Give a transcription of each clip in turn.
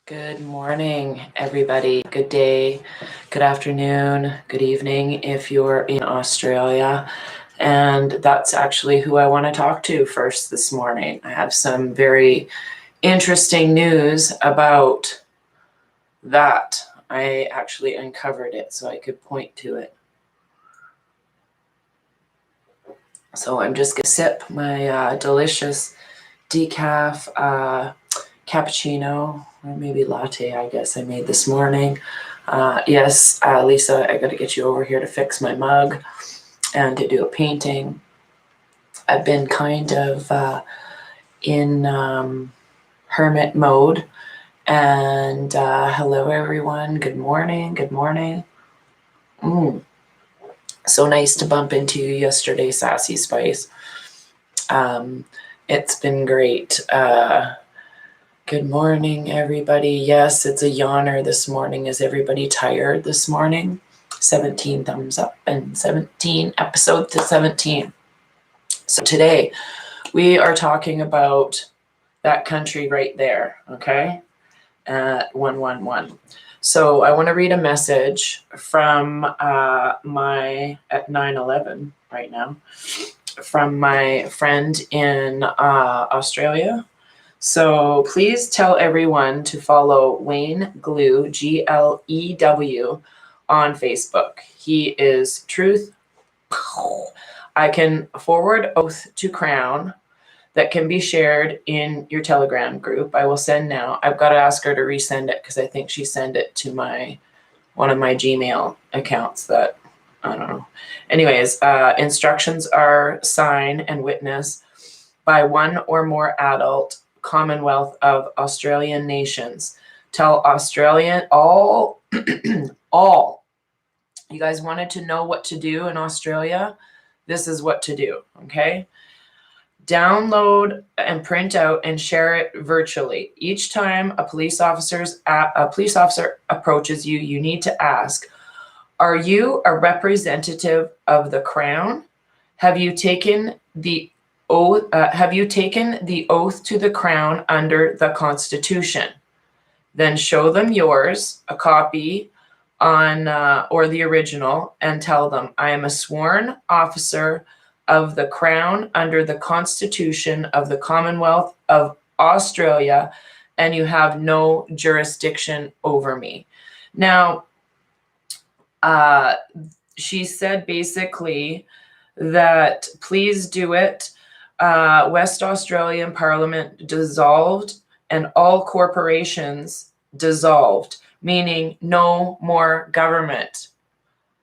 Good morning, everybody. Good day, good afternoon, good evening if you're in Australia. And that's actually who I want to talk to first this morning. I have some very interesting news about that. I actually uncovered it so I could point to it. So I'm just going to sip my delicious decaf cappuccino, or maybe latte, I guess I made this morning. Yes, Lisa, I got to get you over here to fix my mug and to do a painting. I've been kind of in hermit mode. And hello, everyone. Good morning. Good morning. So nice to bump into you yesterday, Sassy Spice. It's been great. Good morning, everybody. Yes, it's a yawner this morning. Is everybody tired this morning? 17 thumbs up and 17 episode to 17. So today we are talking about that country right there, okay? At 111. So I want to read a message from at 9/11 right now from my friend in Australia. So please tell everyone to follow Wayne Glew, Glew, on Facebook. He is Truth. I can forward Oath to Crown that can be shared in your Telegram group. I will send now. I've got to ask her to resend it because I think she sent it to one of my Gmail accounts that, I don't know. Anyways, instructions are sign and witness by one or more adult Commonwealth of Australian nations. Tell Australian, all, all. You guys wanted to know what to do in Australia? This is what to do, okay? Download and print out and share it virtually. Each time a police officer approaches you, you need to ask, are you a representative of the Crown? Have you taken the oath to the Crown under the Constitution? Then show them yours, a copy on or the original, and tell them, I am a sworn officer of the Crown under the Constitution of the Commonwealth of Australia, and you have no jurisdiction over me. Now, she said basically that please do it. West Australian Parliament dissolved and all corporations dissolved, meaning no more government.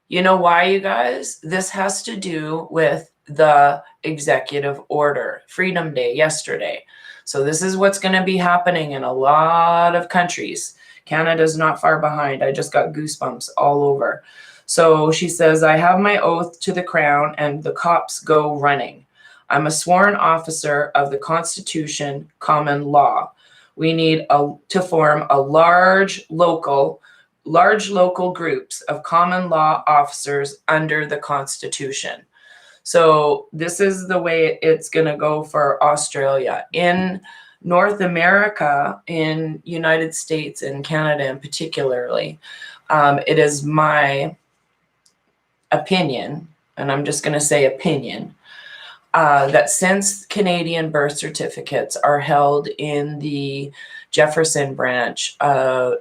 You know why, you guys? This has to do with the executive order, Freedom Day yesterday. So this is what's going to be happening in a lot of countries. Canada's not far behind. I just got goosebumps all over. So she says, I have my oath to the Crown and the cops go running. I'm a sworn officer of the Constitution, common law. We need to form a large local groups of common law officers under the Constitution. So this is the way it's going to go for Australia. In North America, in United States and Canada in particularly, it is my opinion, and I'm just going to say opinion, that since Canadian birth certificates are held in the Jefferson branch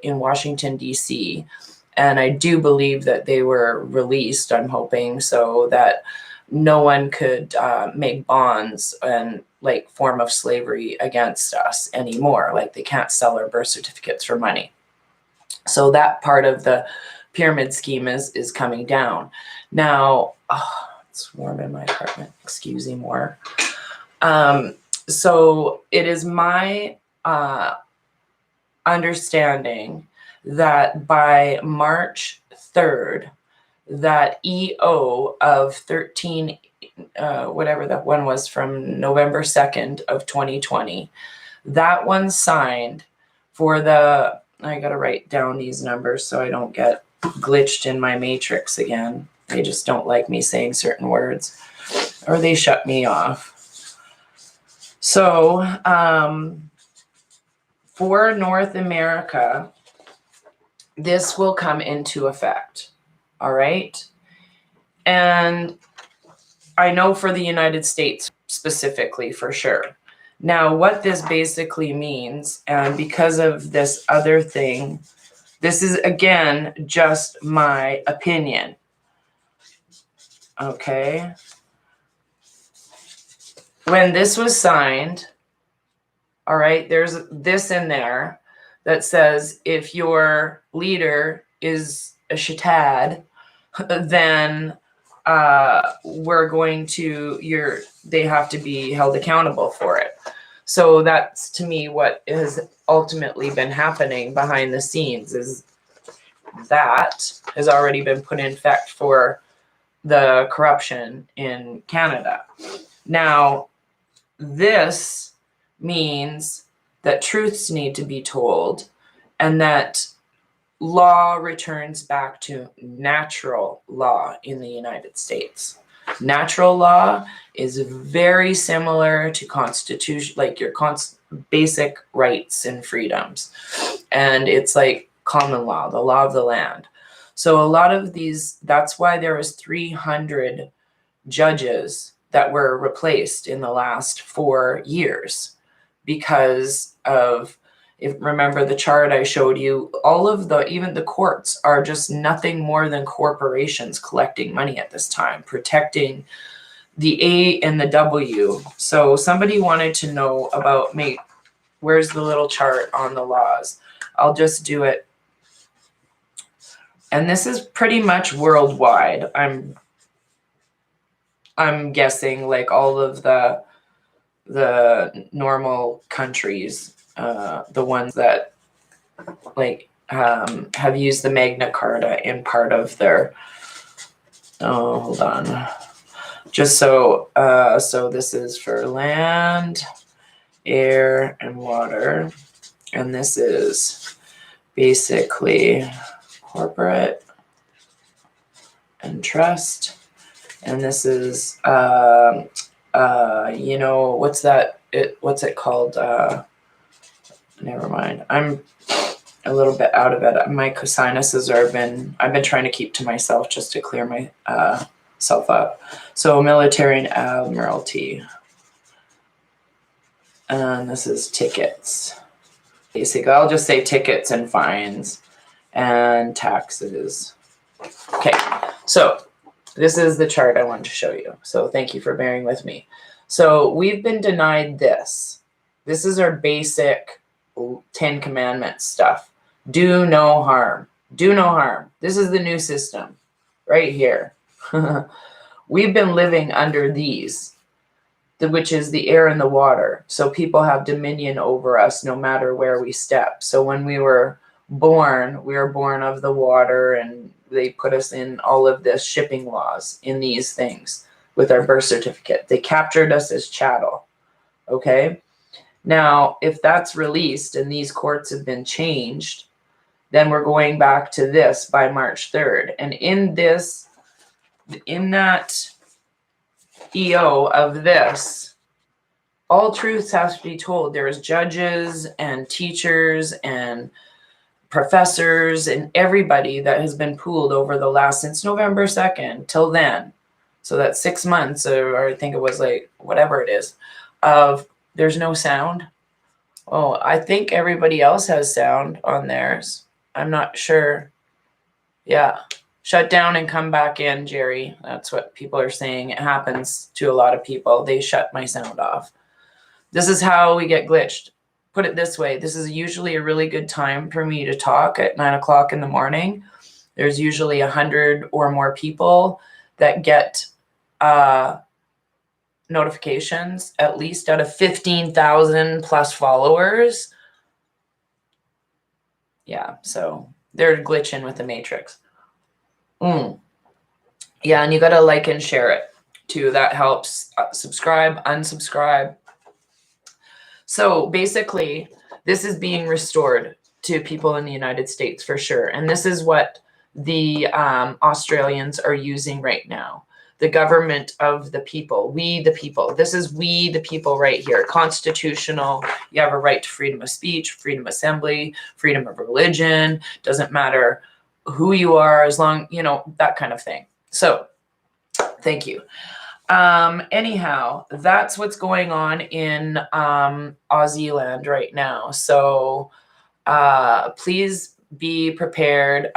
in Washington, D.C., and I do believe that they were released, I'm hoping, so that no one could make bonds and like form of slavery against us anymore. Like they can't sell our birth certificates for money. So that part of the pyramid scheme is coming down. Now, it's warm in my apartment. Excuse me more. So it is my understanding that by March 3rd, that EO of 13, whatever that one was from November 2nd of 2020, that one signed for the, I got to write down these numbers so I don't get glitched in my matrix again. They just don't like me saying certain words, or they shut me off. So for North America, this will come into effect. All right. And I know for the United States specifically, for sure. Now, what this basically means, and because of this other thing, this is, again, just my opinion. Okay. When this was signed, all right, there's this in there that says if your leader is a shatad, then we're going to, they have to be held accountable for it. So that's, to me, what has ultimately been happening behind the scenes, is that has already been put in effect for the corruption in Canada. Now, this means that truths need to be told, and that law returns back to natural law in the United States. Natural law is very similar to constitution, like your basic rights and freedoms. And it's like common law, the law of the land. So a lot of these, that's why there was 300 judges that were replaced in the last 4 years, because of, if remember the chart I showed you, all of even the courts are just nothing more than corporations collecting money at this time, protecting the A and the W. So somebody wanted to know about where's the little chart on the laws? I'll just do it. And this is pretty much worldwide. I'm guessing, like all of the normal countries, the ones that like have used the Magna Carta in part of their, oh, hold on, just so this is for land, air, and water, and this is basically corporate and trust, and this is you know, what's it called? Never mind. I'm a little bit out of it. My sinuses I've been trying to keep to myself just to clear my self up. So military and admiralty. And this is tickets. Basically, I'll just say tickets and fines and taxes. Okay, so this is the chart I wanted to show you. So thank you for bearing with me. So we've been denied this. This is our basic 10 Commandments stuff. Do no harm. Do no harm. This is the new system right here. We've been living under these, which is the air and the water. So people have dominion over us no matter where we step. So when we were born of the water, and they put us in all of this shipping laws in these things with our birth certificate. They captured us as chattel. Okay. Now, if that's released and these courts have been changed, then we're going back to this by March 3rd. And in that EO of this, all truths have to be told. There's judges and teachers and professors and everybody that has been pooled over the last, since November 2nd till then. So that's 6 months, or I think it was like, whatever it is, of there's no sound. Oh, I think everybody else has sound on theirs. I'm not sure. Yeah. Shut down and come back in, Jerry. That's what people are saying. It happens to a lot of people. They shut my sound off. This is how we get glitched. Put it this way. This is usually a really good time for me to talk at 9 o'clock in the morning. There's usually 100 or more people that get notifications, at least out of 15,000 plus followers. Yeah, so they're glitching with the matrix. Yeah, and you got to like and share it too. That helps. Subscribe, unsubscribe. So basically, this is being restored to people in the United States for sure. And this is what the Australians are using right now. the government of the people, we the people. This is we the people right here. Constitutional. You have a right to freedom of speech, freedom of assembly, freedom of religion. Doesn't matter who you are, as long, you know, that kind of thing. So thank you. Anyhow, that's what's going on in Aussie land right now. So please be prepared.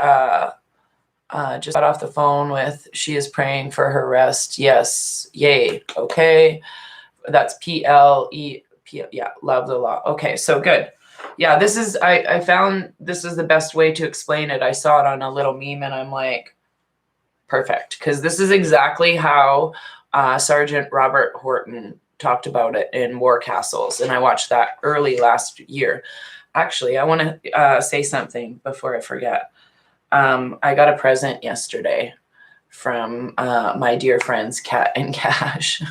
Just got off the phone with, she is praying for her rest. Yes. Yay. Okay. That's PLE. Yeah. Love the law. Okay. So good. Yeah. This is, I found this is the best way to explain it. I saw it on a little meme and I'm like, perfect. Because this is exactly how Sergeant Robert Horton talked about it in War Castles. And I watched that early last year. Actually, I want to say something before I forget. I got a present yesterday from my dear friends Kat and Cash.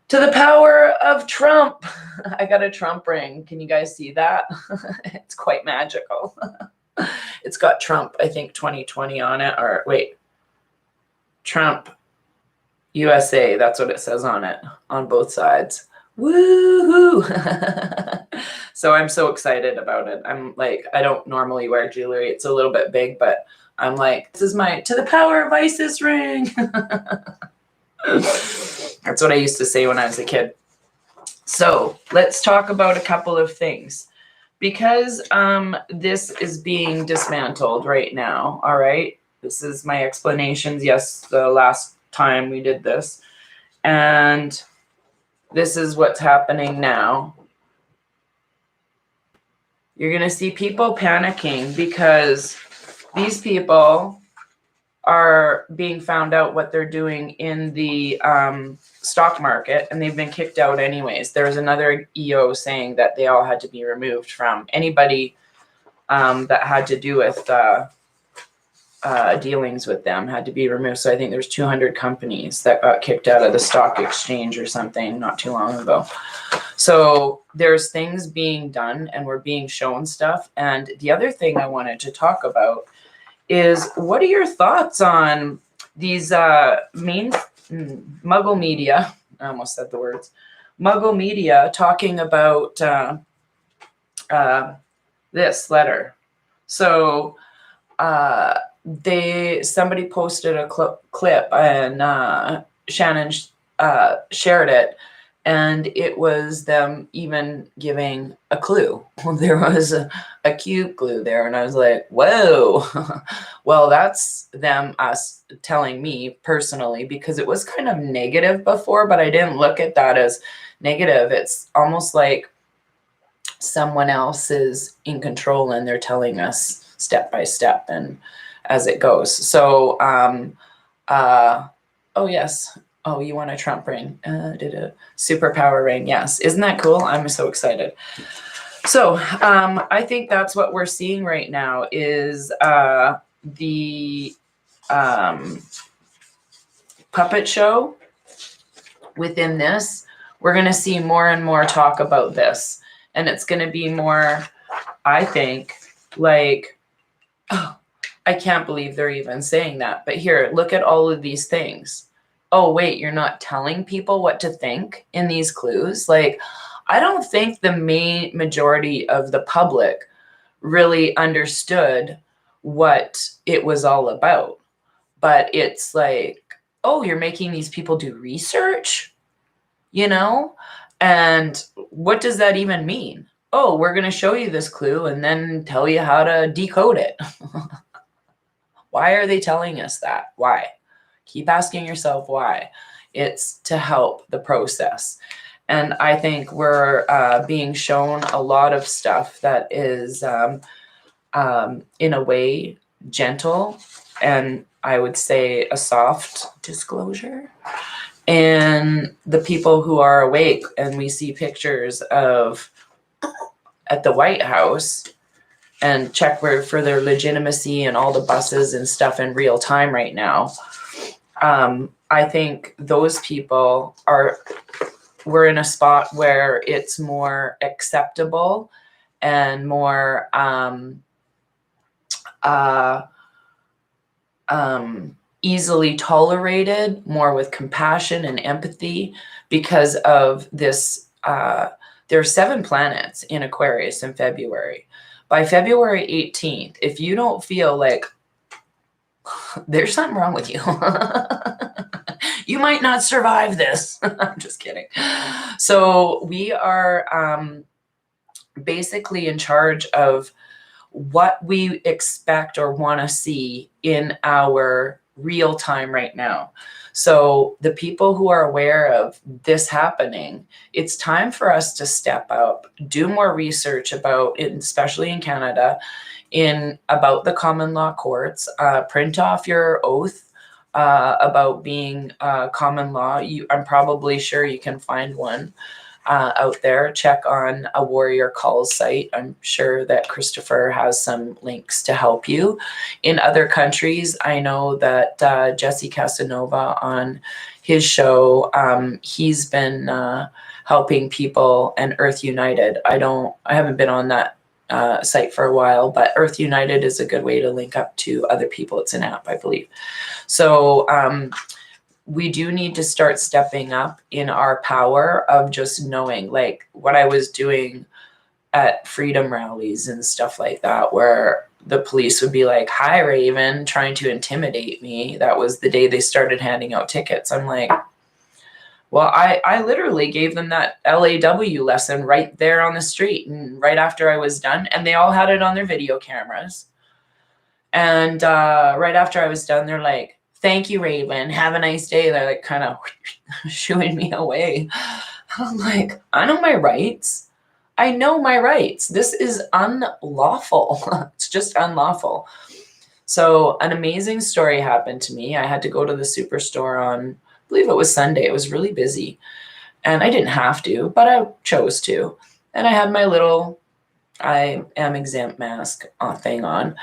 To the power of Trump. I got a Trump ring. Can you guys see that? It's quite magical. It's got Trump, I think 2020 on it. Or wait, Trump USA. That's what it says on it, on both sides. Woohoo! So I'm so excited about it. I'm like, I don't normally wear jewelry. It's a little bit big, but I'm like, this is my to the power of ISIS ring. That's what I used to say when I was a kid. So let's talk about a couple of things. Because this is being dismantled right now, all right? This is my explanations. Yes, the last time we did this. And this is what's happening now. You're going to see people panicking because these people are being found out what they're doing in the stock market, and they've been kicked out anyways. There was another EO saying that they all had to be removed from anybody that had to do with dealings with them had to be removed. So I think there's 200 companies that got kicked out of the stock exchange or something not too long ago. So there's things being done and we're being shown stuff. And the other thing I wanted to talk about is, what are your thoughts on these main Muggle media? I almost said the words. Muggle media talking about this letter. So somebody posted a clip and Shannon shared it, and it was them even giving a clue. There was a cute clue there, and I was like, whoa. Well, that's us telling me personally, because it was kind of negative before, but I didn't look at that as negative. It's almost like someone else is in control and they're telling us step by step and as it goes. So, oh yes. Oh, you want a Trump ring? Did a superpower ring? Yes. Isn't that cool? I'm so excited. So I think that's what we're seeing right now is the puppet show within this. We're going to see more and more talk about this. And it's going to be more, I think, like, oh, I can't believe they're even saying that. But here, look at all of these things. Oh, wait, you're not telling people what to think in these clues? Like, I don't think the main majority of the public really understood what it was all about. But it's like, oh, you're making these people do research, you know? And what does that even mean? Oh, we're going to show you this clue and then tell you how to decode it. Why are they telling us that? Why? Keep asking yourself why. It's to help the process. And I think we're being shown a lot of stuff that is, in a way, gentle, and I would say a soft disclosure. And the people who are awake, and we see pictures of at the White House, and check for their legitimacy and all the buses and stuff in real time right now. I think those people we're in a spot where it's more acceptable and more easily tolerated, more with compassion and empathy because of this. There are 7 planets in Aquarius in February. By February 18th, if you don't feel like there's something wrong with you, you might not survive this. I'm just kidding. So we are basically in charge of what we expect or want to see in our real time right now. So the people who are aware of this happening, it's time for us to step up, do more research about it, especially in Canada, about the common law courts, print off your oath about being common law. I'm probably sure you can find one out there. Check on a Warrior Calls site. I'm sure that Christopher has some links to help you. In other countries, I know that Jesse Casanova on his show, he's been helping people, and Earth United. I haven't been on that site for a while, but Earth United is a good way to link up to other people. It's an app, I believe. So we do need to start stepping up in our power of just knowing, like what I was doing at freedom rallies and stuff like that, where the police would be like, "Hi, Raven," trying to intimidate me. That was the day they started handing out tickets. I'm like, well, I literally gave them that LAW lesson right there on the street, and right after I was done, and they all had it on their video cameras. And right after I was done, they're like, "Thank you, Raven. Have a nice day." They're like kind of shooing me away. I'm like, I know my rights. I know my rights. This is unlawful. It's just unlawful. So an amazing story happened to me. I had to go to the superstore on, I believe it was Sunday. It was really busy. And I didn't have to, but I chose to. And I had my little I am exempt mask thing on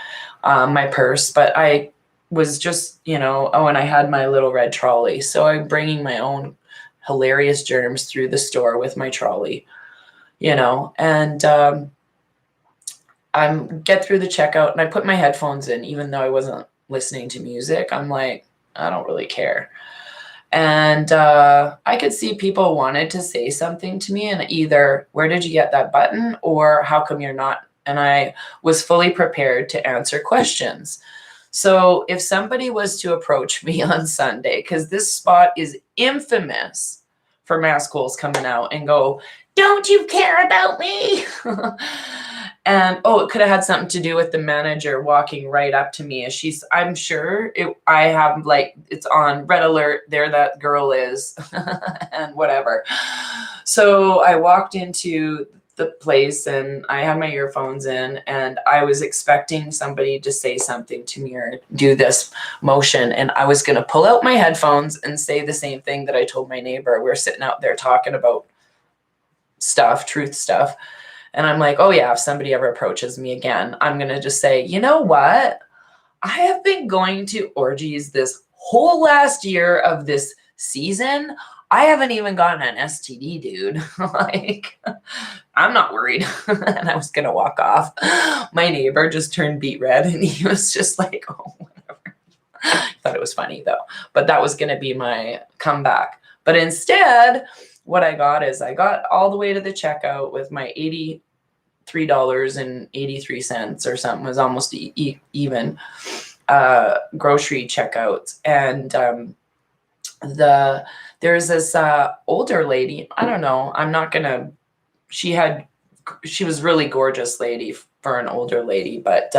my purse, but I was just, and I had my little red trolley. So I'm bringing my own hilarious germs through the store with my trolley, and I get through the checkout and I put my headphones in, even though I wasn't listening to music. I'm like, I don't really care. And I could see people wanted to say something to me, and either, "Where did you get that button?" or "How come you're not?" And I was fully prepared to answer questions. So if somebody was to approach me on Sunday, because this spot is infamous for mask holes coming out, and go, "Don't you care about me?" And it could have had something to do with the manager walking right up to me as I'm sure I have it's on red alert, there that girl is, and whatever. So I walked into the place and I had my earphones in, and I was expecting somebody to say something to me or do this motion. And I was going to pull out my headphones and say the same thing that I told my neighbor. We're sitting out there talking about truth stuff. And I'm like, oh yeah, if somebody ever approaches me again, I'm going to just say, "You know what? I have been going to orgies this whole last year of this season. I haven't even gotten an STD, dude." I'm not worried. And I was going to walk off. My neighbor just turned beet red, and he was just like, "Oh, whatever." I thought it was funny though, but that was going to be my comeback. But instead, what I got is I got all the way to the checkout with my $83.83 or something, was almost even grocery checkouts. And there's this older lady. I don't know. She was really gorgeous lady for an older lady, but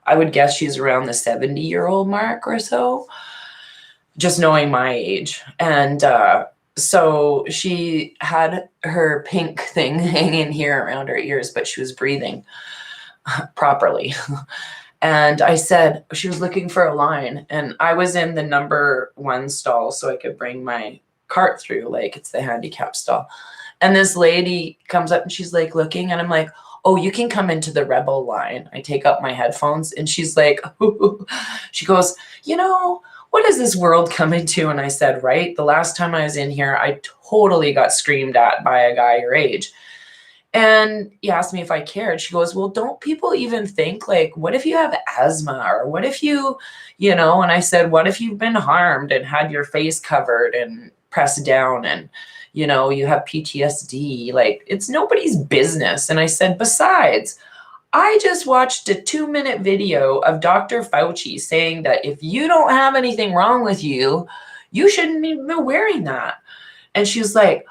I would guess she's around the 70-year-old mark or so, just knowing my age. And so she had her pink thing hanging here around her ears, but she was breathing properly. And I said, she was looking for a line, and I was in the number 1 stall so I could bring my cart through, like it's the handicap stall. And this lady comes up and she's like looking, and I'm like, "Oh, you can come into the Rebel line." I take up my headphones and she's like, she goes, "What is this world coming to?" And I said, "Right, the last time I was in here, I totally got screamed at by a guy your age." And he asked me if I cared. She goes, well, don't people even think, like, what if you have asthma, or what if you, and I said, what if you've been harmed and had your face covered and pressed down, and, you have PTSD? Like, it's nobody's business. And I said, besides, I just watched a 2-minute video of Dr. Fauci saying that if you don't have anything wrong with you, you shouldn't be wearing that. And she was like,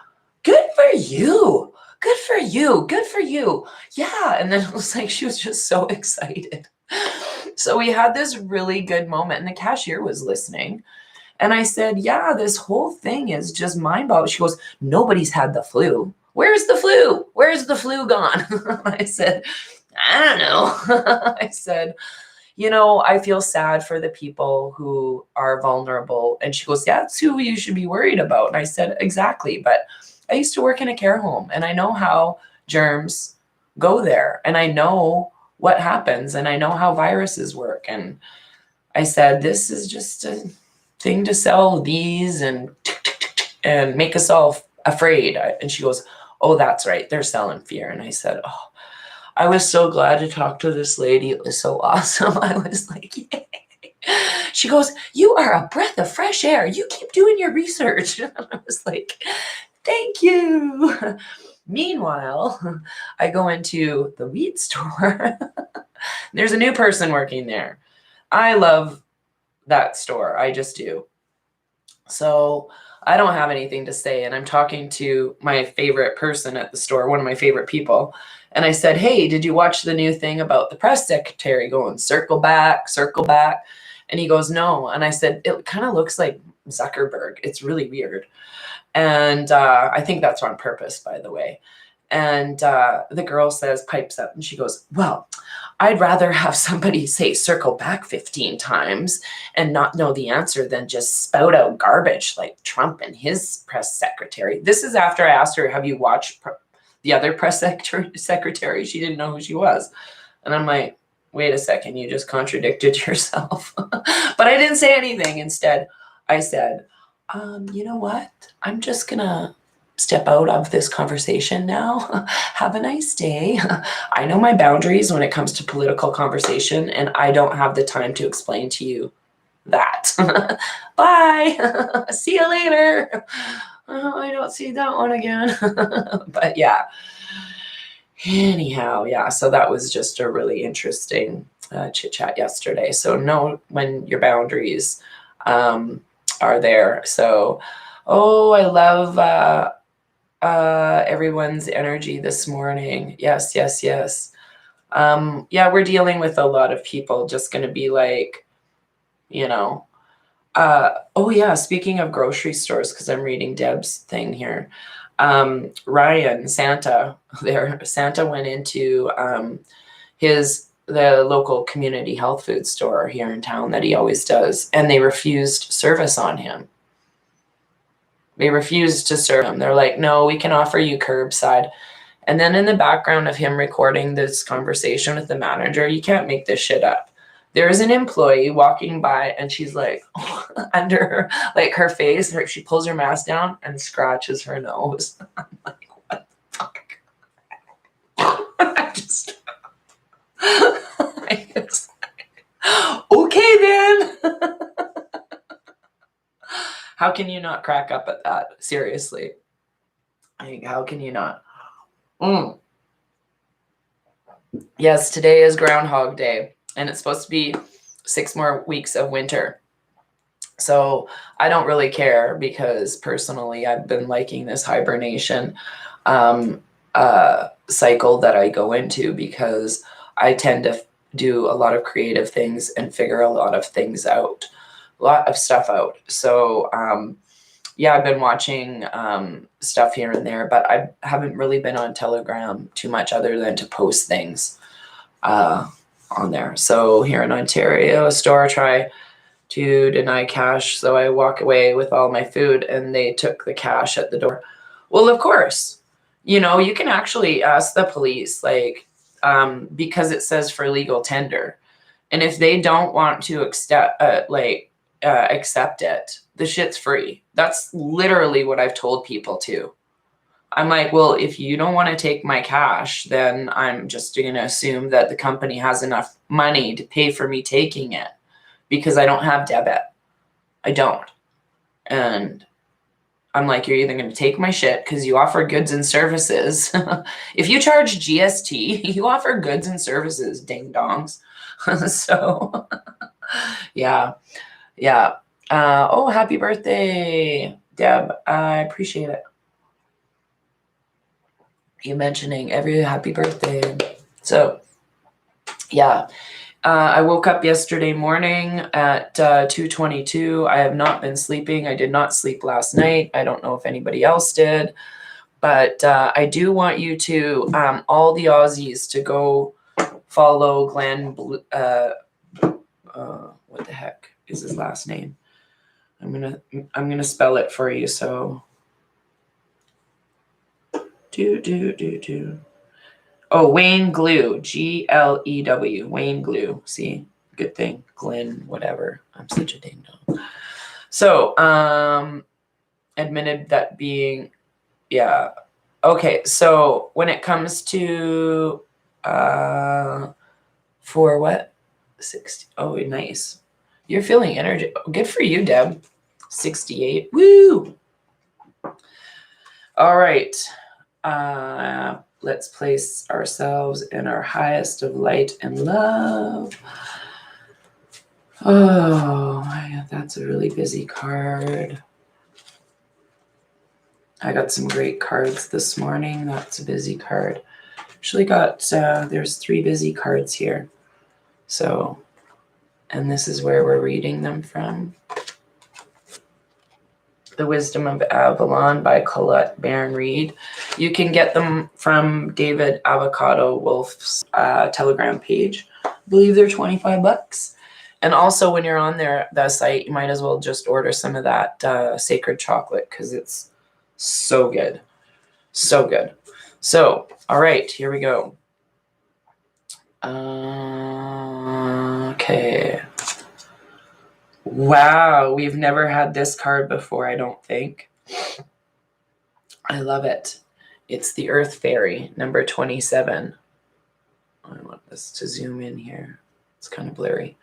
good for you. Good for you. Good for you. Yeah. And then it was like, she was just so excited. So we had this really good moment, and the cashier was listening. And I said, yeah, this whole thing is just mind-boggling. She goes, nobody's had the flu. Where's the flu? Where's the flu gone? I said, I don't know. I said, I feel sad for the people who are vulnerable. And she goes, yeah, that's who you should be worried about. And I said, exactly. But I used to work in a care home, and I know how germs go there, and I know what happens, and I know how viruses work. And I said, this is just a thing to sell these and make us all afraid. And she goes, oh, that's right. They're selling fear. And I said, oh, I was so glad to talk to this lady. It was so awesome. I was like, yay. She goes, you are a breath of fresh air. You keep doing your research. And I was like, thank you. Meanwhile, I go into the weed store. There's a new person working there. I love that store. I just do. So I don't have anything to say. And I'm talking to my favorite person at the store, one of my favorite people. And I said, hey, did you watch the new thing about the press secretary going circle back, circle back? And he goes, no. And I said, it kind of looks like Zuckerberg. It's really weird. And I think that's on purpose, by the way. And the girl pipes up, and she goes, well, I'd rather have somebody say circle back 15 times and not know the answer than just spout out garbage like Trump and his press secretary. This is after I asked her, have you watched the other press secretary? She didn't know who she was. And I'm like, wait a second, you just contradicted yourself. But I didn't say anything. Instead, I said, you know what? I'm just going to step out of this conversation now. Have a nice day. I know my boundaries when it comes to political conversation, and I don't have the time to explain to you that. Bye. See you later. I don't see that one again. But yeah. Anyhow, yeah. So that was just a really interesting chit chat yesterday. So know when your boundaries are there. So, I love everyone's energy this morning. Yes. Yeah, we're dealing with a lot of people just going to be like, oh yeah, speaking of grocery stores, because I'm reading Deb's thing here. Ryan, Santa went into the local community health food store here in town that he always does, and they refused service on him. They refused to serve him. They're like, no, we can offer you curbside. And then in the background of him recording this conversation with the manager, you can't make this shit up. There is an employee walking by, and she's like, under her, like her face, she pulls her mask down and scratches her nose. I'm like, what the fuck? Okay then. How can you not crack up at that? Seriously. How can you not? Yes, today is Groundhog Day, and it's supposed to be 6 more weeks of winter. So I don't really care, because personally I've been liking this hibernation cycle that I go into, because I tend to do a lot of creative things and figure a lot of things out. A lot of stuff out. So yeah, I've been watching stuff here and there, but I haven't really been on Telegram too much other than to post things on there. So here in Ontario, a store tried to deny cash, so I walk away with all my food, and they took the cash at the door. Well, of course, you can actually ask the police, like, because it says for legal tender. And if they don't want to accept it, the shit's free. That's literally what I've told people too. I'm like, well, if you don't want to take my cash, then I'm just going to assume that the company has enough money to pay for me taking it, because I don't have debit. I don't. And I'm like, you're either going to take my shit because you offer goods and services. If you charge GST, you offer goods and services, ding dongs. So, yeah. Oh, happy birthday, Deb. I appreciate it. You mentioning every happy birthday. So, yeah. I woke up yesterday morning at 2:22. I have not been sleeping. I did not sleep last night. I don't know if anybody else did, but I do want you to, all the Aussies, to go follow Glenn. What the heck is his last name? I'm gonna spell it for you. So, Oh, Wayne Glue, Glew, Wayne Glue. See, good thing, Glenn, whatever. I'm such a ding dong. So, admitted that being, yeah. Okay, so when it comes to, for what? 60. Oh, nice. You're feeling energy. Good for you, Deb. 68. Woo! All right. Let's place ourselves in our highest of light and love. Oh, my God, that's a really busy card. I got some great cards this morning. That's a busy card. Actually got, there's 3 busy cards here. So, and this is where we're reading them from. The Wisdom of Avalon by Colette Baron Reed. You can get them from David Avocado Wolf's Telegram page. I believe they're $25. And also, when you're on the site, you might as well just order some of that sacred chocolate, because it's so good. So good. So, all right, here we go. Okay. Wow, we've never had this card before, I don't think. I love it. It's the Earth Fairy, number 27. I want this to zoom in here. It's kind of blurry.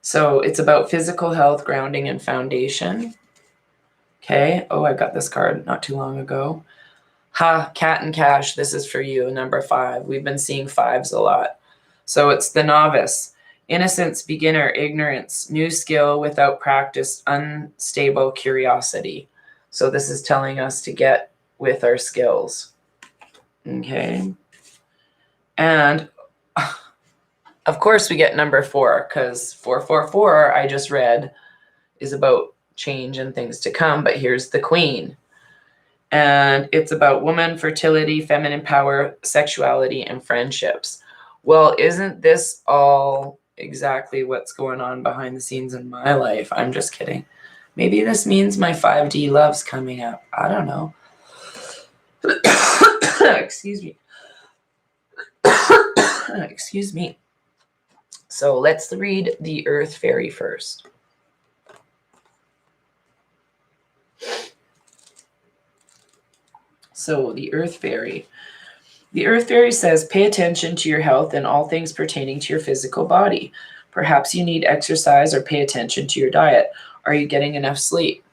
So it's about physical health, grounding, and foundation. Okay. Oh, I got this card not too long ago. Ha, Cat and Cash, this is for you, number 5. We've been seeing 5s a lot. So it's the novice. Innocence, beginner, ignorance, new skill without practice, unstable curiosity. So this is telling us to get with our skills. Okay. And of course we get number 4, because 444, I just read, is about change and things to come. But here's the Queen. And it's about woman, fertility, feminine power, sexuality, and friendships. Well, isn't this all exactly what's going on behind the scenes in my life? I'm just kidding. Maybe this means my 5D love's coming up. I don't know. Excuse me. Excuse me. So let's read the Earth Fairy first. So the Earth Fairy. The Earth Fairy says, pay attention to your health and all things pertaining to your physical body. Perhaps you need exercise or pay attention to your diet. Are you getting enough sleep?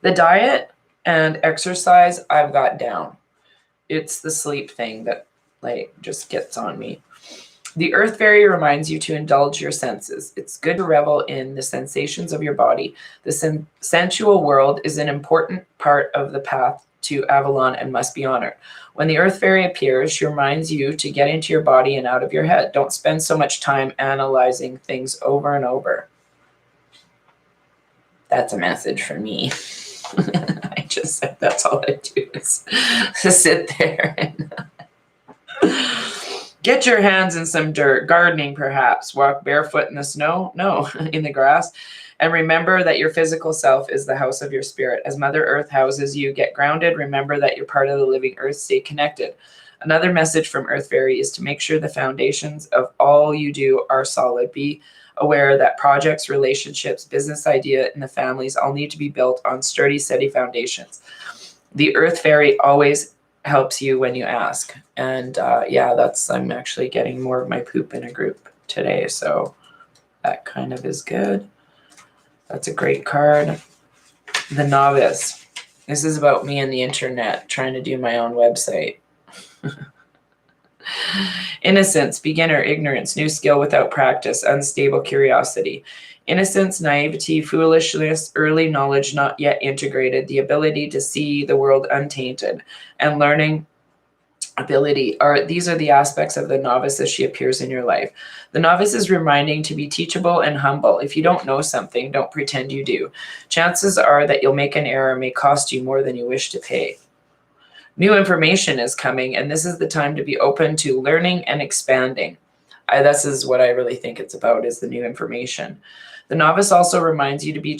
The diet and exercise I've got down. It's the sleep thing that just gets on me. The Earth Fairy reminds you to indulge your senses. It's good to revel in the sensations of your body. The sensual world is an important part of the path to Avalon and must be honored. When the Earth Fairy appears, she reminds you to get into your body and out of your head. Don't spend so much time analyzing things over and over. That's a message for me. I just said that's all I do is to sit there and get your hands in some dirt, gardening perhaps, walk barefoot in the snow, no, in the grass, and remember that your physical self is the house of your spirit. As Mother Earth houses you, get grounded, remember that you're part of the living earth, stay connected. Another message from Earth Fairy is to make sure the foundations of all you do are solid. Be aware that projects, relationships, business idea, and the families all need to be built on sturdy, steady foundations. The Earth Fairy always helps you when you ask. And I'm actually getting more of my poop in a group today, so that kind of is good. That's a great card. The Novice. This is about me and the internet, trying to do my own website. Innocence, beginner, ignorance, new skill without practice, unstable curiosity. Innocence, naivety, foolishness, early knowledge not yet integrated, the ability to see the world untainted, and learning ability these are the aspects of the novice as she appears in your life. The novice is reminding to be teachable and humble. If you don't know something, don't pretend you do. Chances are that you'll make an error may cost you more than you wish to pay. New information is coming, and this is the time to be open to learning and expanding. This is what I really think it's about, is the new information. The novice also reminds you to be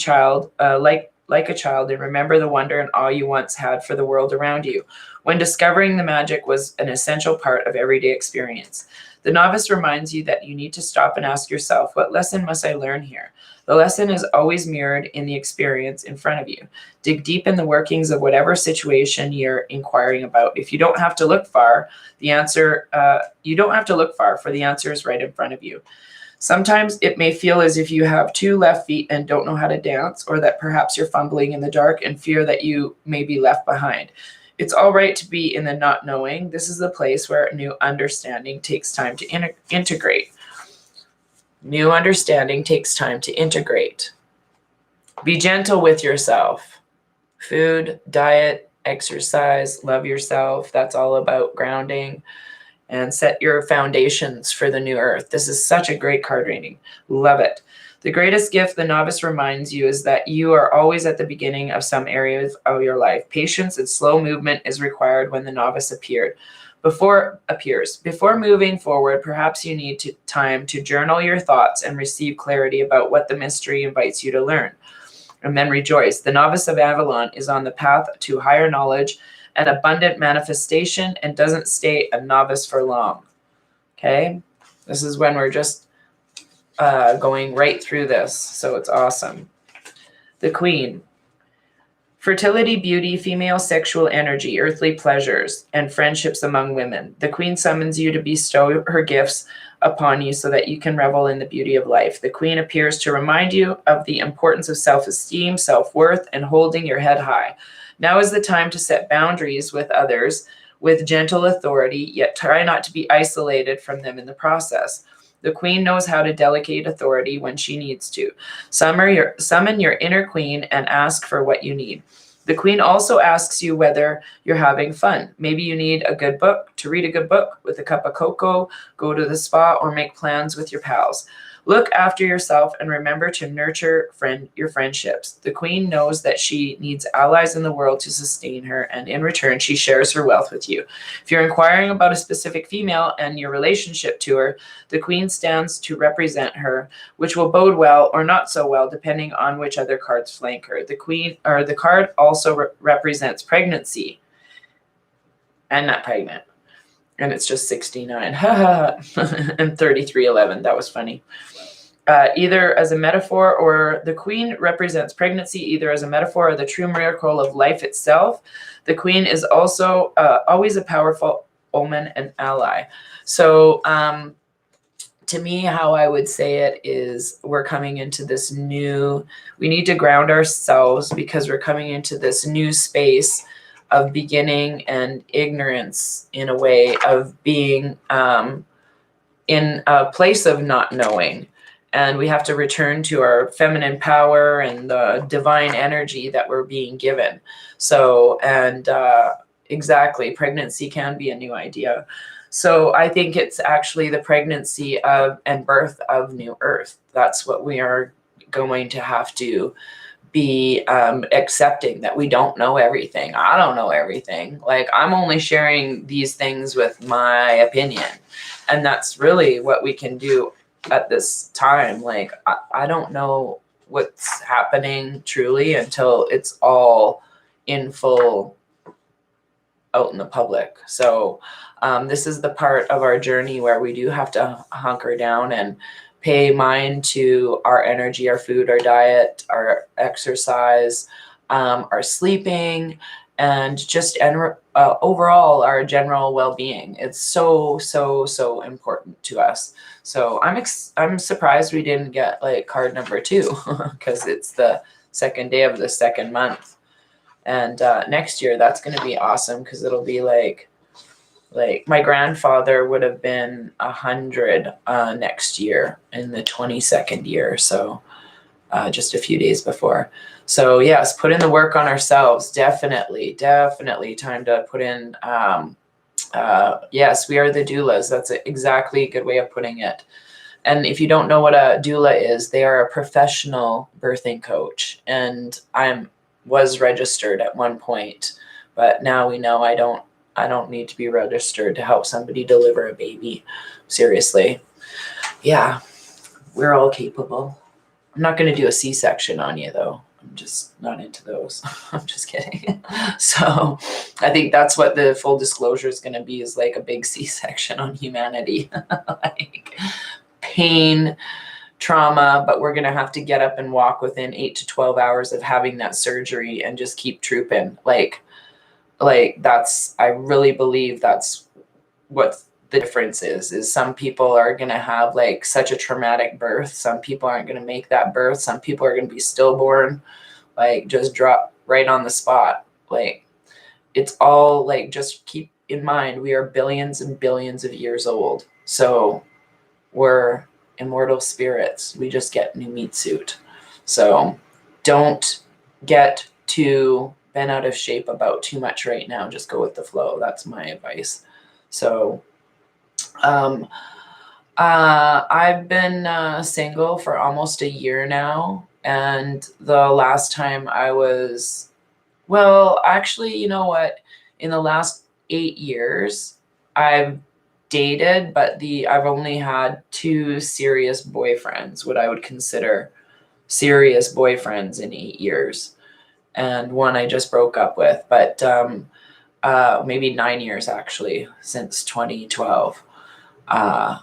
like a child, and remember the wonder and awe you once had for the world around you, when discovering the magic was an essential part of everyday experience. The novice reminds you that you need to stop and ask yourself, what lesson must I learn here? The lesson is always mirrored in the experience in front of you. Dig deep in the workings of whatever situation you're inquiring about. If you don't have to look far, for the answer is right in front of you. Sometimes it may feel as if you have two left feet and don't know how to dance, or that perhaps you're fumbling in the dark and fear that you may be left behind. It's all right to be in the not knowing. This is the place where a new understanding takes time to integrate. New understanding takes time to integrate. Be gentle with yourself. Food, diet, exercise, love yourself. That's all about grounding. And set your foundations for the new earth. This is such a great card reading. Love it. The greatest gift the novice reminds you is that you are always at the beginning of some areas of your life. Patience and slow movement is required when the novice appears. Before moving forward, perhaps you need time to journal your thoughts and receive clarity about what the mystery invites you to learn. And then rejoice. The novice of Avalon is on the path to higher knowledge and abundant manifestation, and doesn't stay a novice for long. Okay? This is when we're just going right through this, so it's awesome. The Queen. Fertility, beauty, female sexual energy, earthly pleasures, and friendships among women. The Queen summons you to bestow her gifts upon you so that you can revel in the beauty of life. The Queen appears to remind you of the importance of self-esteem, self-worth, and holding your head high. Now is the time to set boundaries with others with gentle authority, yet try not to be isolated from them in the process. The Queen knows how to delegate authority when she needs to. Summon your inner queen and ask for what you need. The Queen also asks you whether you're having fun. Maybe you need to read a good book with a cup of cocoa, go to the spa, or make plans with your pals. Look after yourself and remember to nurture your friendships. The Queen knows that she needs allies in the world to sustain her, and in return, she shares her wealth with you. If you're inquiring about a specific female and your relationship to her, the Queen stands to represent her, which will bode well or not so well, depending on which other cards flank her. The card also represents pregnancy. And not pregnant. And it's just 69. And 3311. That was funny. Either as a metaphor, or the Queen represents pregnancy either as a metaphor or the true miracle of life itself. The Queen is also always a powerful omen and ally. So to me, how I would say it is, we're coming into this we need to ground ourselves, because we're coming into this new space of beginning and ignorance, in a way of being in a place of not knowing. And we have to return to our feminine power and the divine energy that we're being given. So, and exactly, pregnancy can be a new idea. So I think it's actually the pregnancy of and birth of new earth. That's what we are going to have to be accepting, that we don't know everything. I don't know everything. Like, I'm only sharing these things with my opinion. And that's really what we can do at this time. Like, I don't know what's happening truly until it's all in full out in the public. So this is the part of our journey where we do have to hunker down and pay mind to our energy, our food, our diet, our exercise, our sleeping, and just overall our general well-being. It's so important to us. So I'm surprised we didn't get like card number 2 because it's the second day of the second month. And next year that's going to be awesome because it'll be like my grandfather would have been 100 next year in the 22nd year. So just a few days before. So yes, put in the work on ourselves. Definitely time to put in. Yes, we are the doulas. That's exactly a good way of putting it. And if you don't know what a doula is, they are a professional birthing coach. And was registered at one point, but now we know I don't need to be registered to help somebody deliver a baby. Seriously. Yeah, we're all capable. I'm not going to do a C-section on you, though. I'm just not into those. I'm just kidding. So I think that's what the full disclosure is going to be, is like a big C-section on humanity. Like pain, trauma, but we're going to have to get up and walk within 8 to 12 hours of having that surgery and just keep trooping. Like that's, I really believe that's what the difference is some people are going to have like such a traumatic birth. Some people aren't going to make that birth. Some people are going to be stillborn, like just drop right on the spot. Like it's all like, just keep in mind, we are billions and billions of years old. So we're immortal spirits. We just get new meat suit. So don't get too bent out of shape about too much right now. Just go with the flow. That's my advice. So I've been single for almost a year now. And the last time I was, well, actually, you know what? In the last 8 years, I've dated, but I've only had 2 serious boyfriends, what I would consider serious boyfriends in 8 years. And one I just broke up with, but maybe 9 years actually, since 2012.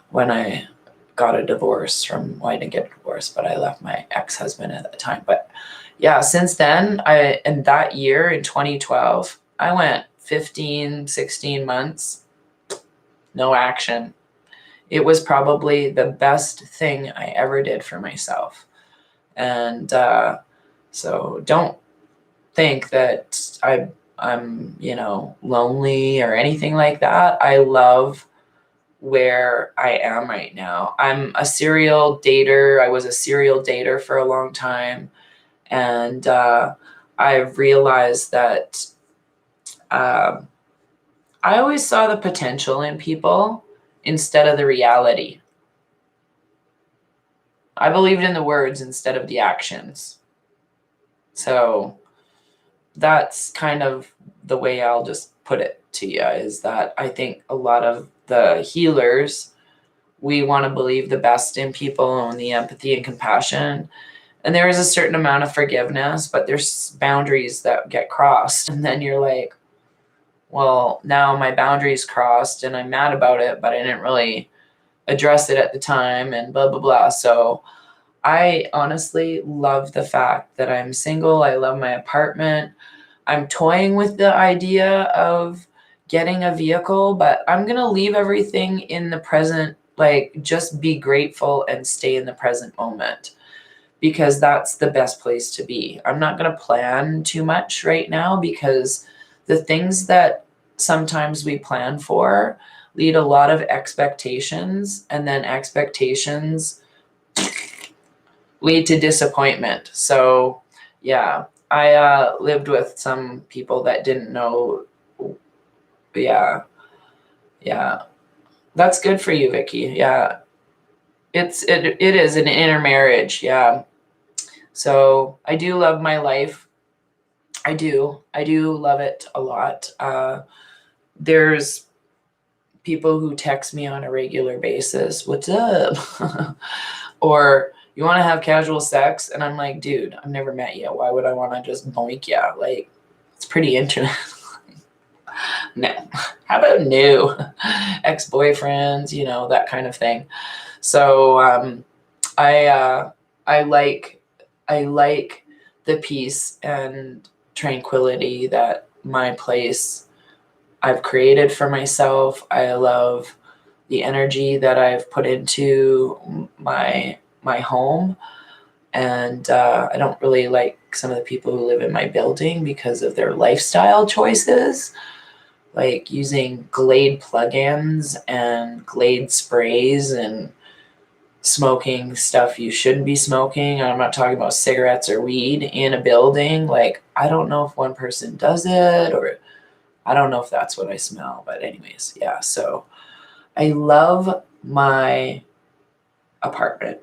When I got a divorce well, I didn't get a divorce, but I left my ex-husband at the time. But yeah, since then, in that year, in 2012, I went 15, 16 months, no action. It was probably the best thing I ever did for myself. And so don't think that I'm, lonely or anything like that. I love where I am right now. I'm a serial dater. I was a serial dater for a long time. And I've realized that I always saw the potential in people instead of the reality. I believed in the words instead of the actions. So that's kind of the way I'll just put it to you, is that I think a lot of the healers, we want to believe the best in people and the empathy and compassion. And there is a certain amount of forgiveness, but there's boundaries that get crossed. And then you're like, well, now my boundaries crossed and I'm mad about it, but I didn't really address it at the time and blah, blah, blah. So I honestly love the fact that I'm single. I love my apartment. I'm toying with the idea of getting a vehicle, but I'm going to leave everything in the present, like just be grateful and stay in the present moment, because that's the best place to be. I'm not going to plan too much right now, because the things that sometimes we plan for lead a lot of expectations, and then expectations lead to disappointment. So yeah, I lived with some people that didn't know. Yeah. That's good for you, Vicky. Yeah. It is an intermarriage. Yeah. So I do love my life. I do love it a lot. There's people who text me on a regular basis, "What's up?" Or, "You want to have casual sex?" And I'm like, dude, I've never met you. Why would I want to just boink you? Like, it's pretty intimate. No. How about new ex-boyfriends, that kind of thing. So I like the peace and tranquility that my place I've created for myself. I love the energy that I've put into my home. And I don't really like some of the people who live in my building because of their lifestyle choices, like using Glade plugins and Glade sprays and smoking stuff you shouldn't be smoking. I'm not talking about cigarettes or weed in a building. Like, I don't know if one person does it, or I don't know if that's what I smell. But anyways, yeah. So I love my apartment.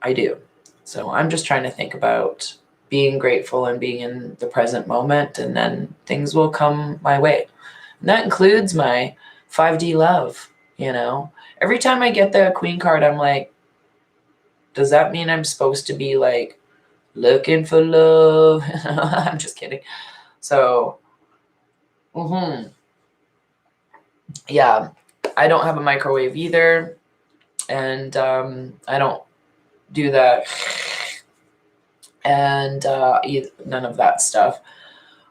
I do. So I'm just trying to think about being grateful and being in the present moment, and then things will come my way. And that includes my 5D love, you know. Every time I get the Queen card, I'm like, does that mean I'm supposed to be like looking for love? I'm just kidding. So, yeah, I don't have a microwave either. And I don't do that. And none of that stuff.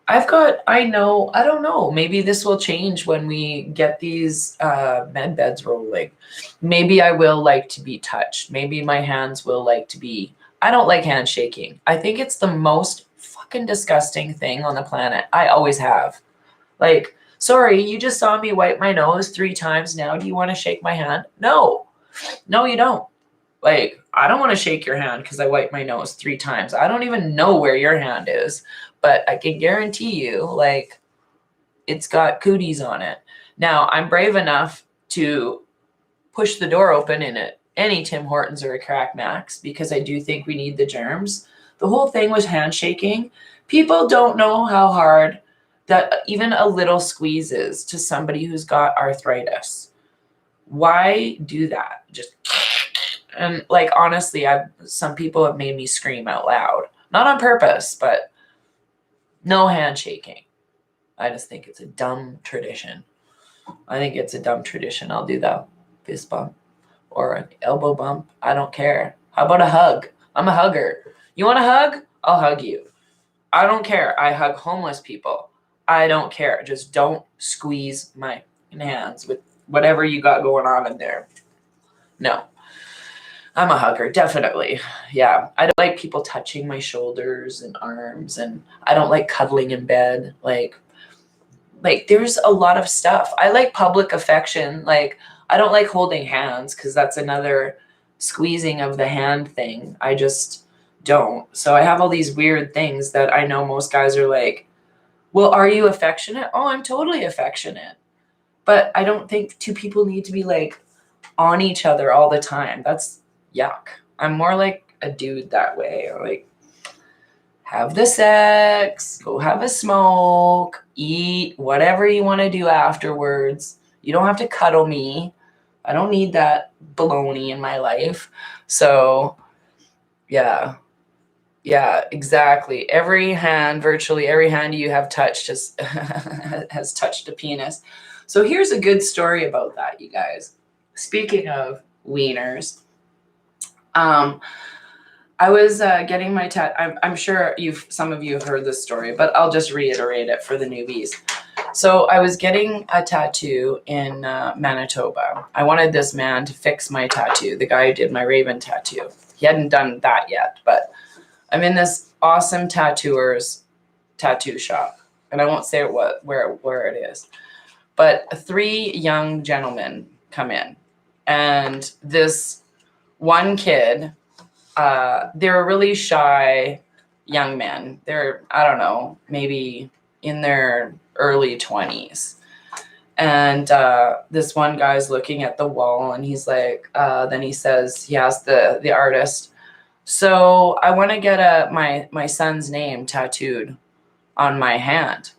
I don't know, maybe this will change when we get these med beds rolling. Maybe I will like to be touched. Maybe my hands will like to be, I don't like handshaking. I think it's the most fucking disgusting thing on the planet. I always have. Like, sorry, you just saw me wipe my nose 3 times now. Do you want to shake my hand? No, you don't. Like, I don't want to shake your hand because I wiped my nose 3 times. I don't even know where your hand is. But I can guarantee you, like, it's got cooties on it. Now, I'm brave enough to push the door open in any Tim Hortons or a Crack Max because I do think we need the germs. The whole thing was handshaking. People don't know how hard that even a little squeeze is to somebody who's got arthritis. Why do that? Just, and like, honestly, some people have made me scream out loud. Not on purpose, but no handshaking. I just think it's a dumb tradition. I'll do that fist bump or an elbow bump. I don't care. How about a hug? I'm a hugger. You want a hug? I'll hug you. I don't care. I hug homeless people. I don't care. Just don't squeeze my hands with whatever you got going on in there. No. I'm a hugger, definitely. Yeah. I don't like people touching my shoulders and arms, and I don't like cuddling in bed. Like there's a lot of stuff. I like public affection. Like, I don't like holding hands because that's another squeezing of the hand thing. I just don't. So I have all these weird things that I know most guys are like, well, are you affectionate? Oh, I'm totally affectionate. But I don't think 2 people need to be like on each other all the time. That's yuck. I'm more like a dude that way. Like, have the sex, go have a smoke, eat, whatever you want to do afterwards. You don't have to cuddle me. I don't need that baloney in my life. So, yeah, exactly. Virtually every hand you have touched has touched a penis. So here's a good story about that, you guys. Speaking of wieners, I was getting my I'm sure some of you have heard this story, but I'll just reiterate it for the newbies. So I was getting a tattoo in Manitoba. I wanted this man to fix my tattoo, the guy who did my Raven tattoo. He hadn't done that yet, but I'm in this awesome tattooer's tattoo shop, and I won't say where it is. But 3 young gentlemen come in, and this one kid, they're really shy young men. They're, I don't know, maybe in their early 20s. And this one guy's looking at the wall, and he's like, then he asks the artist, so I want to get my son's name tattooed on my hand.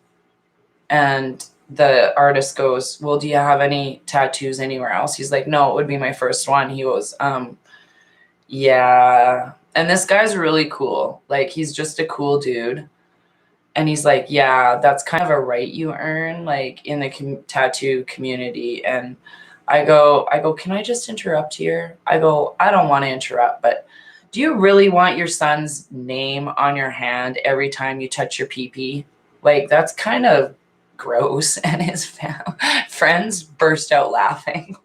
And the artist goes, well, do you have any tattoos anywhere else? He's like, no, it would be my first one. He goes, yeah. And this guy's really cool. Like, he's just a cool dude. And he's like, yeah, that's kind of a right you earn, like, in the tattoo community. And I go, can I just interrupt here? I go, I don't want to interrupt, but do you really want your son's name on your hand every time you touch your pee-pee? Like, that's kind of gross. And his friends burst out laughing.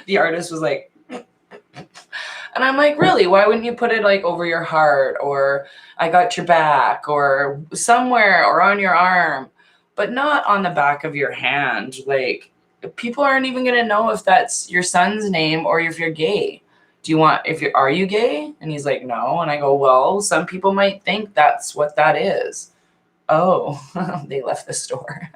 The artist was like, and I'm like, really? Why wouldn't you put it like over your heart, or I got your back, or somewhere, or on your arm, but not on the back of your hand? Like, people aren't even going to know if that's your son's name or if you're gay. Are you gay? And he's like, no. And I go, well, some people might think that's what that is. Oh, they left the store.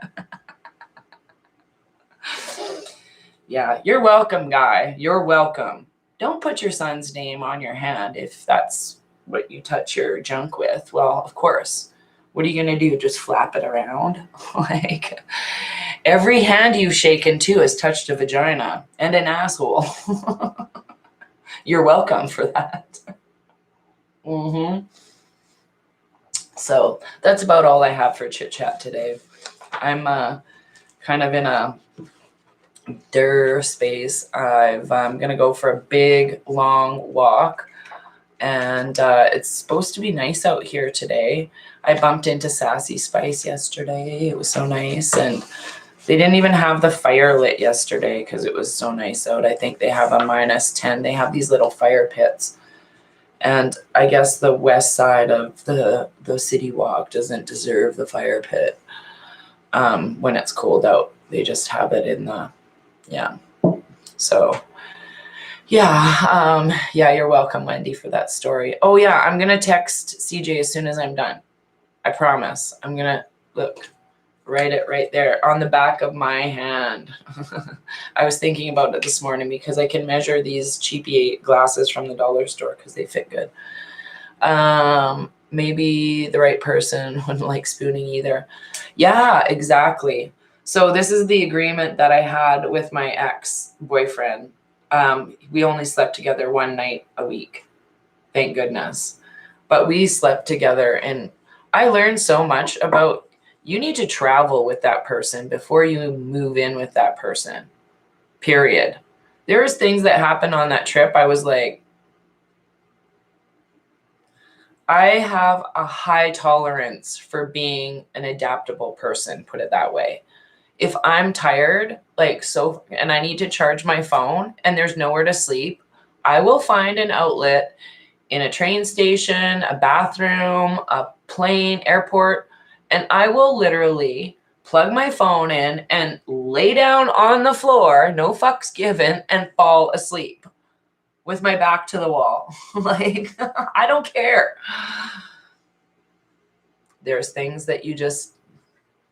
Yeah, you're welcome, guy. You're welcome. Don't put your son's name on your hand if that's what you touch your junk with. Well, of course. What are you going to do? Just flap it around? Like, every hand you've shaken too has touched a vagina and an asshole. You're welcome for that. So that's about all I have for chit chat today. I'm kind of in a space. I'm gonna go for a big long walk, and it's supposed to be nice out here today. I bumped into Sassy Spice yesterday. It was so nice, and they didn't even have the fire lit yesterday because it was so nice out. I think they have a -10. They have these little fire pits, and I guess the west side of the city walk doesn't deserve the fire pit when it's cold out. They just have it in the So, you're welcome, Wendy, for that story. Oh, yeah, I'm going to text CJ as soon as I'm done. I promise. I'm going to, write it right there on the back of my hand. I was thinking about it this morning because I can measure these cheapy glasses from the dollar store because they fit good. Maybe the right person wouldn't like spooning either. Yeah, exactly. So this is the agreement that I had with my ex-boyfriend. We only slept together one night a week. Thank goodness. But we slept together, and I learned so much about you need to travel with that person before you move in with that person. Period. There was things that happened on that trip. I was like, I have a high tolerance for being an adaptable person, put it that way. If I'm tired, and I need to charge my phone and there's nowhere to sleep, I will find an outlet in a train station, a bathroom, a plane, airport, and I will literally plug my phone in and lay down on the floor, no fucks given, and fall asleep with my back to the wall. Like, I don't care. There's things that you just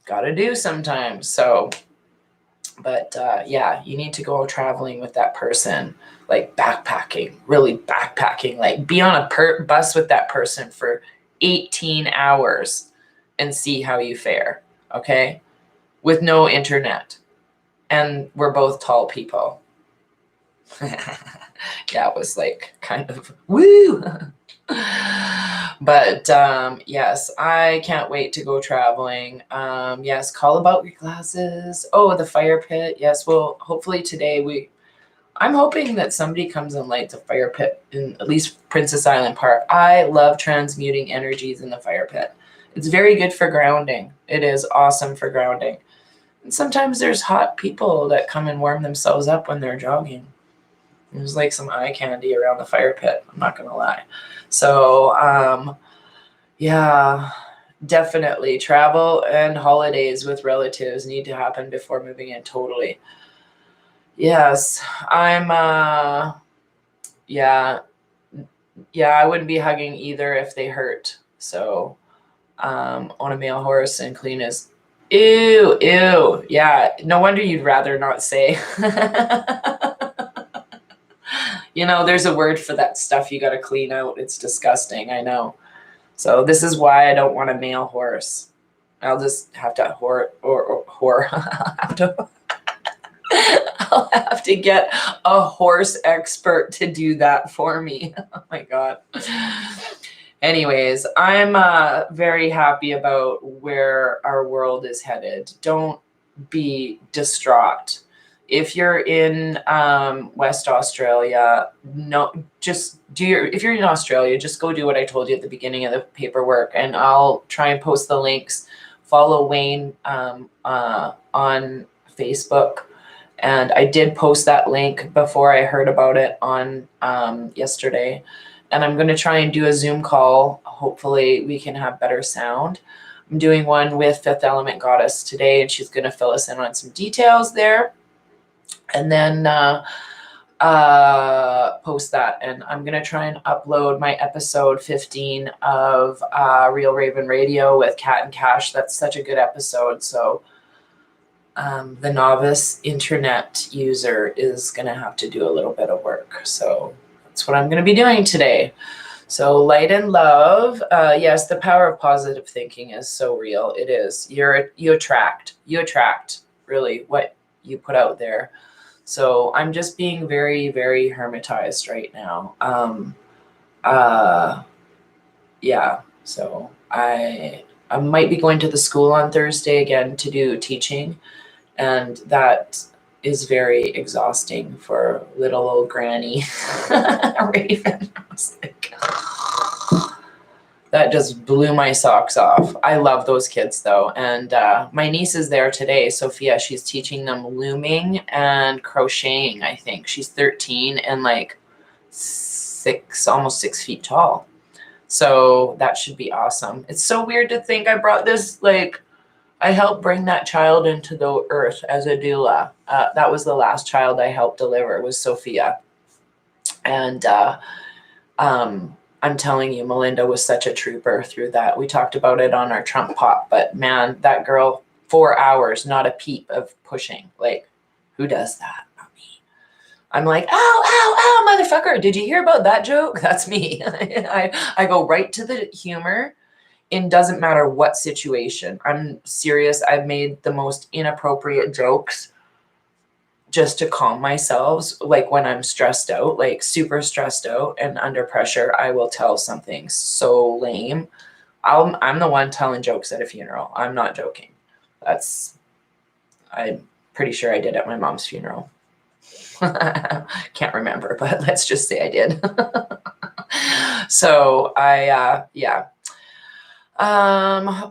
got to do sometimes. So, but you need to go traveling with that person, like backpacking, really backpacking, like be on a bus with that person for 18 hours and see how you fare. Okay. With no internet. And we're both tall people. Yeah, it was like kind of woo. But yes, I can't wait to go traveling. Yes, call about your glasses. Oh, the fire pit. Yes, well, hopefully today I'm hoping that somebody comes and lights a fire pit in at least Princess Island Park. I love transmuting energies in the fire pit. It's very good for grounding. It is awesome for grounding. And sometimes there's hot people that come and warm themselves up when they're jogging. There's like some eye candy around the fire pit. I'm not going to lie. So, definitely travel and holidays with relatives need to happen before moving in. Totally. Yes, I'm, I wouldn't be hugging either if they hurt. So, on a male horse and clean as, ew. Yeah. No wonder you'd rather not say. There's a word for that stuff you got to clean out. It's disgusting. I know. So this is why I don't want a male horse. I'll just have to I'll have to get a horse expert to do that for me. Oh my God. Anyways, I'm very happy about where our world is headed. Don't be distraught. If you're in West Australia, if you're in Australia, just go do what I told you at the beginning of the paperwork, and I'll try and post the links follow Wayne on Facebook. And I did post that link before I heard about it on yesterday. And I'm going to try and do a Zoom call. Hopefully we can have better sound. I'm doing one with Fifth Element Goddess today, and she's going to fill us in on some details there. And then post that. And I'm going to try and upload my episode 15 of Real Raven Radio with Kat and Cash. That's such a good episode. So the novice internet user is going to have to do a little bit of work. So that's what I'm going to be doing today. So light and love. Yes, the power of positive thinking is so real. It is. You attract really what you put out there. So I'm just being very, very hermetized right now. Yeah. So I might be going to the school on Thursday again to do teaching. And that is very exhausting for little old granny Raven. I was like, that just blew my socks off. I love those kids though. And my niece is there today, Sophia. She's teaching them looming and crocheting, I think. She's 13 and like almost 6 feet tall. So that should be awesome. It's so weird to think I brought this, I helped bring that child into the earth as a doula. That was the last child I helped deliver, was Sophia. And I'm telling you, Melinda was such a trooper through that. We talked about it on our Trump pop, but man, that girl, 4 hours, not a peep of pushing. Like, who does that? Not me. I'm like, ow, motherfucker. Did you hear about that joke? That's me. I go right to the humor. It doesn't matter what situation. I'm serious. I've made the most inappropriate jokes just to calm myself. Like when I'm stressed out, like super stressed out and under pressure, I will tell something so lame. I'm the one telling jokes at a funeral. I'm not joking. I'm pretty sure I did at my mom's funeral. Can't remember, but let's just say I did. So yeah.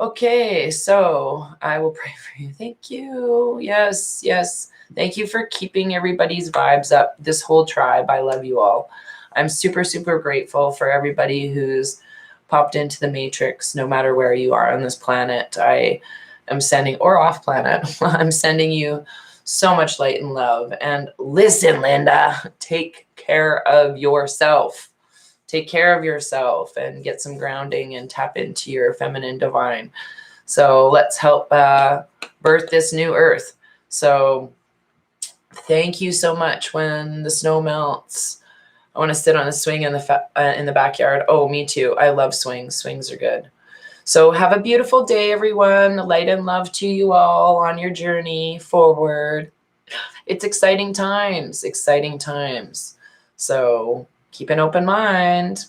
Okay, so I will pray for you. Thank you. Yes. Thank you for keeping everybody's vibes up, this whole tribe. I love you all. I'm super, super grateful for everybody who's popped into the matrix, no matter where you are on this planet. I am sending, or off planet, I'm sending you so much light and love. And listen, Linda, take care of yourself. Take care of yourself and get some grounding and tap into your feminine divine. So let's help birth this new earth. So thank you so much. When the snow melts, I want to sit on a swing in the backyard. Oh, me too. I love swings. Swings are good. So have a beautiful day, everyone. Light and love to you all on your journey forward. It's exciting times. So keep an open mind.